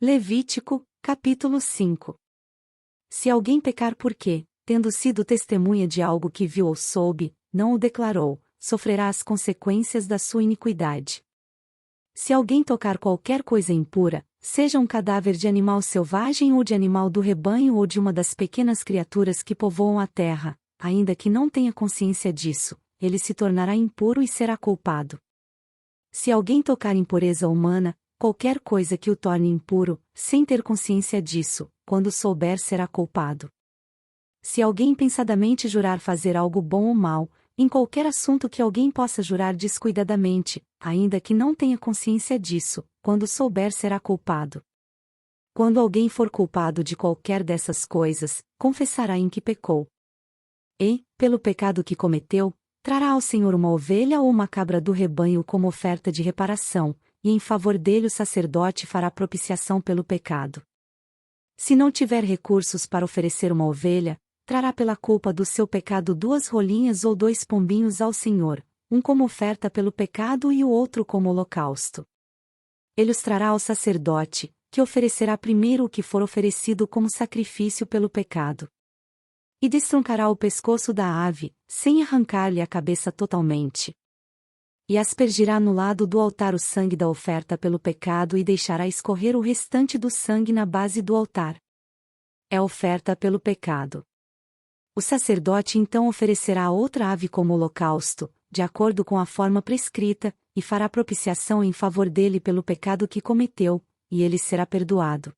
Levítico, capítulo 5. Se alguém pecar porque, tendo sido testemunha de algo que viu ou soube, não o declarou, sofrerá as consequências da sua iniquidade. Se alguém tocar qualquer coisa impura, seja um cadáver de animal selvagem ou de animal do rebanho ou de uma das pequenas criaturas que povoam a terra, ainda que não tenha consciência disso, ele se tornará impuro e será culpado. Se alguém tocar impureza humana, qualquer coisa que o torne impuro, sem ter consciência disso, quando souber será culpado. Se alguém pensadamente jurar fazer algo bom ou mal, em qualquer assunto que alguém possa jurar descuidadamente, ainda que não tenha consciência disso, quando souber será culpado. Quando alguém for culpado de qualquer dessas coisas, confessará em que pecou. E, pelo pecado que cometeu, trará ao Senhor uma ovelha ou uma cabra do rebanho como oferta de reparação, e em favor dele o sacerdote fará propiciação pelo pecado. Se não tiver recursos para oferecer uma ovelha, trará pela culpa do seu pecado 2 rolinhas ou 2 pombinhos ao Senhor, um como oferta pelo pecado e o outro como holocausto. Ele os trará ao sacerdote, que oferecerá primeiro o que for oferecido como sacrifício pelo pecado. E destroncará o pescoço da ave, sem arrancar-lhe a cabeça totalmente. E aspergirá no lado do altar o sangue da oferta pelo pecado e deixará escorrer o restante do sangue na base do altar. É oferta pelo pecado. O sacerdote então oferecerá outra ave como holocausto, de acordo com a forma prescrita, e fará propiciação em favor dele pelo pecado que cometeu, e ele será perdoado.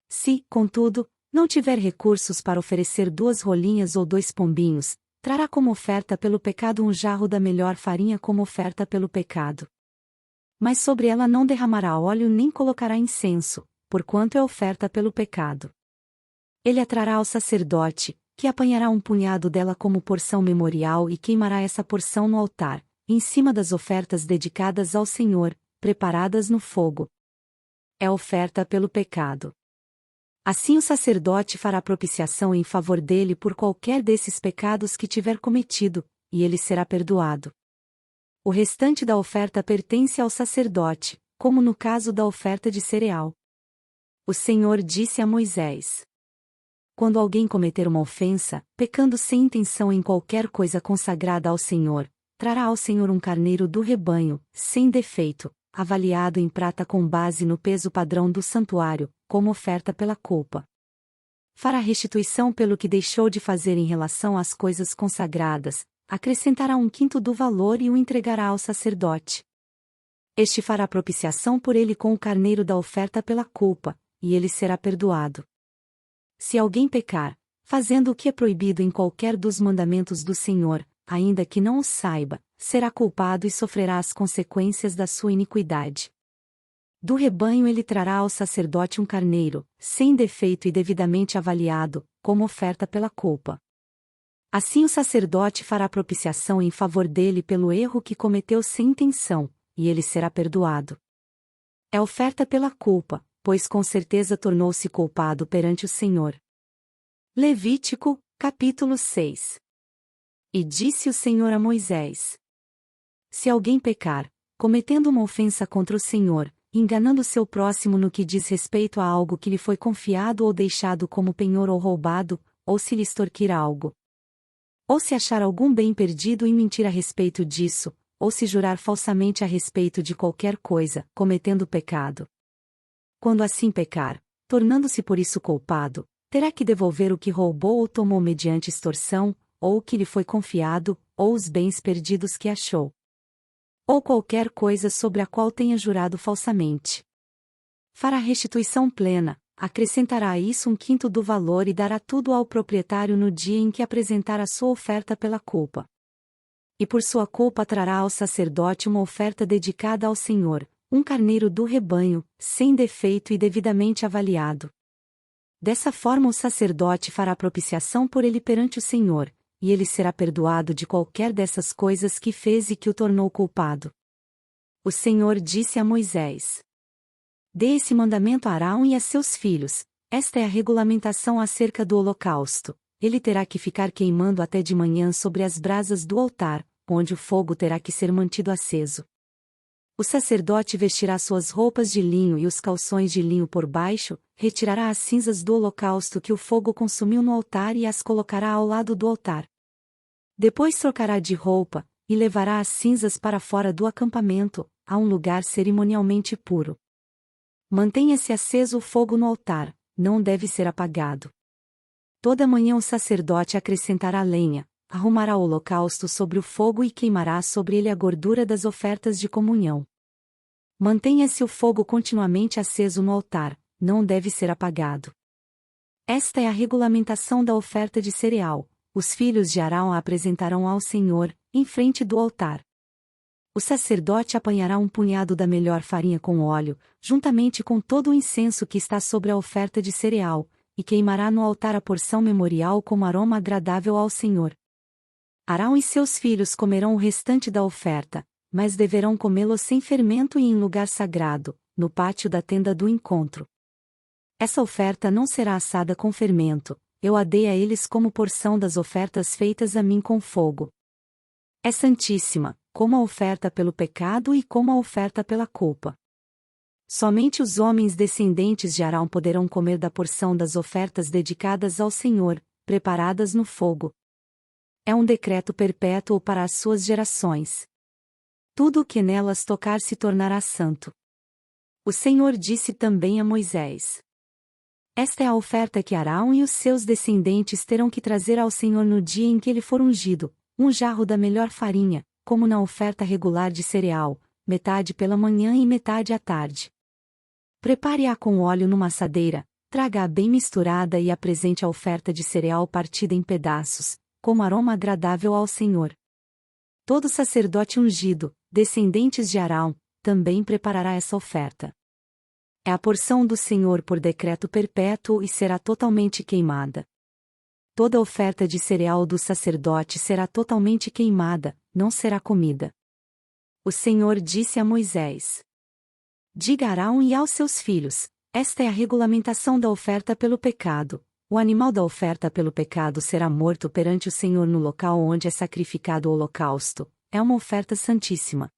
Se, contudo, não tiver recursos para oferecer 2 rolinhas ou 2 pombinhos, trará como oferta pelo pecado um jarro da melhor farinha como oferta pelo pecado. Mas sobre ela não derramará óleo nem colocará incenso, porquanto é oferta pelo pecado. Ele a trará ao sacerdote, que apanhará um punhado dela como porção memorial e queimará essa porção no altar, em cima das ofertas dedicadas ao Senhor, preparadas no fogo. É oferta pelo pecado. Assim o sacerdote fará propiciação em favor dele por qualquer desses pecados que tiver cometido, e ele será perdoado. O restante da oferta pertence ao sacerdote, como no caso da oferta de cereal. O Senhor disse a Moisés: quando alguém cometer uma ofensa, pecando sem intenção em qualquer coisa consagrada ao Senhor, trará ao Senhor um carneiro do rebanho, sem defeito, avaliado em prata com base no peso padrão do santuário, como oferta pela culpa. Fará restituição pelo que deixou de fazer em relação às coisas consagradas, acrescentará 1/5 do valor e o entregará ao sacerdote. Este fará propiciação por ele com o carneiro da oferta pela culpa, e ele será perdoado. Se alguém pecar, fazendo o que é proibido em qualquer dos mandamentos do Senhor, ainda que não o saiba, será culpado e sofrerá as consequências da sua iniquidade. Do rebanho ele trará ao sacerdote um carneiro, sem defeito e devidamente avaliado, como oferta pela culpa. Assim o sacerdote fará propiciação em favor dele pelo erro que cometeu sem intenção, e ele será perdoado. É oferta pela culpa, pois com certeza tornou-se culpado perante o Senhor. Levítico, capítulo 6. E disse o Senhor a Moisés: se alguém pecar, cometendo uma ofensa contra o Senhor, enganando seu próximo no que diz respeito a algo que lhe foi confiado ou deixado como penhor ou roubado, ou se lhe extorquir algo, ou se achar algum bem perdido e mentir a respeito disso, ou se jurar falsamente a respeito de qualquer coisa, cometendo pecado. Quando assim pecar, tornando-se por isso culpado, terá que devolver o que roubou ou tomou mediante extorsão, ou o que lhe foi confiado, ou os bens perdidos que achou, ou qualquer coisa sobre a qual tenha jurado falsamente. Fará restituição plena, acrescentará a isso 1/5 do valor e dará tudo ao proprietário no dia em que apresentar a sua oferta pela culpa. E por sua culpa trará ao sacerdote uma oferta dedicada ao Senhor, um carneiro do rebanho, sem defeito e devidamente avaliado. Dessa forma o sacerdote fará propiciação por ele perante o Senhor, e ele será perdoado de qualquer dessas coisas que fez e que o tornou culpado. O Senhor disse a Moisés: dê esse mandamento a Arão e a seus filhos, esta é a regulamentação acerca do holocausto, ele terá que ficar queimando até de manhã sobre as brasas do altar, onde o fogo terá que ser mantido aceso. O sacerdote vestirá suas roupas de linho e os calções de linho por baixo, retirará as cinzas do holocausto que o fogo consumiu no altar e as colocará ao lado do altar. Depois trocará de roupa, e levará as cinzas para fora do acampamento, a um lugar cerimonialmente puro. Mantenha-se aceso o fogo no altar, não deve ser apagado. Toda manhã o sacerdote acrescentará lenha, arrumará o holocausto sobre o fogo e queimará sobre ele a gordura das ofertas de comunhão. Mantenha-se o fogo continuamente aceso no altar, não deve ser apagado. Esta é a regulamentação da oferta de cereal. Os filhos de Arão a apresentarão ao Senhor, em frente do altar. O sacerdote apanhará um punhado da melhor farinha com óleo, juntamente com todo o incenso que está sobre a oferta de cereal, e queimará no altar a porção memorial como aroma agradável ao Senhor. Arão e seus filhos comerão o restante da oferta, mas deverão comê-lo sem fermento e em lugar sagrado, no pátio da tenda do encontro. Essa oferta não será assada com fermento, eu a dei a eles como porção das ofertas feitas a mim com fogo. É santíssima, como a oferta pelo pecado e como a oferta pela culpa. Somente os homens descendentes de Arão poderão comer da porção das ofertas dedicadas ao Senhor, preparadas no fogo. É um decreto perpétuo para as suas gerações. Tudo o que nelas tocar se tornará santo. O Senhor disse também a Moisés: esta é a oferta que Arão e os seus descendentes terão que trazer ao Senhor no dia em que ele for ungido, um jarro da melhor farinha, como na oferta regular de cereal, metade pela manhã e metade à tarde. Prepare-a com óleo numa assadeira, traga-a bem misturada e apresente a oferta de cereal partida em pedaços, como aroma agradável ao Senhor. Todo sacerdote ungido, descendentes de Arão, também preparará essa oferta. É a porção do Senhor por decreto perpétuo e será totalmente queimada. Toda oferta de cereal do sacerdote será totalmente queimada, não será comida. O Senhor disse a Moisés: diga a Arão e aos seus filhos, esta é a regulamentação da oferta pelo pecado. O animal da oferta pelo pecado será morto perante o Senhor no local onde é sacrificado o holocausto, é uma oferta santíssima.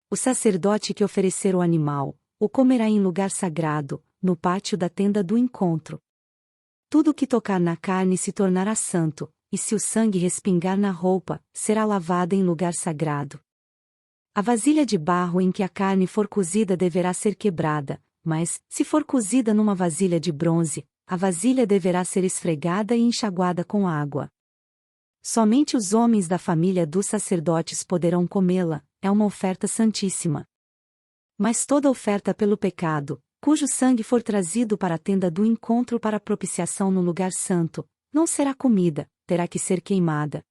O sacerdote que oferecer o animal, o comerá em lugar sagrado, no pátio da tenda do encontro. Tudo o que tocar na carne se tornará santo, e se o sangue respingar na roupa, será lavada em lugar sagrado. A vasilha de barro em que a carne for cozida deverá ser quebrada, mas, se for cozida numa vasilha de bronze, a vasilha deverá ser esfregada e enxaguada com água. Somente os homens da família dos sacerdotes poderão comê-la, é uma oferta santíssima. Mas toda oferta pelo pecado, cujo sangue for trazido para a tenda do encontro para propiciação no lugar santo, não será comida, terá que ser queimada.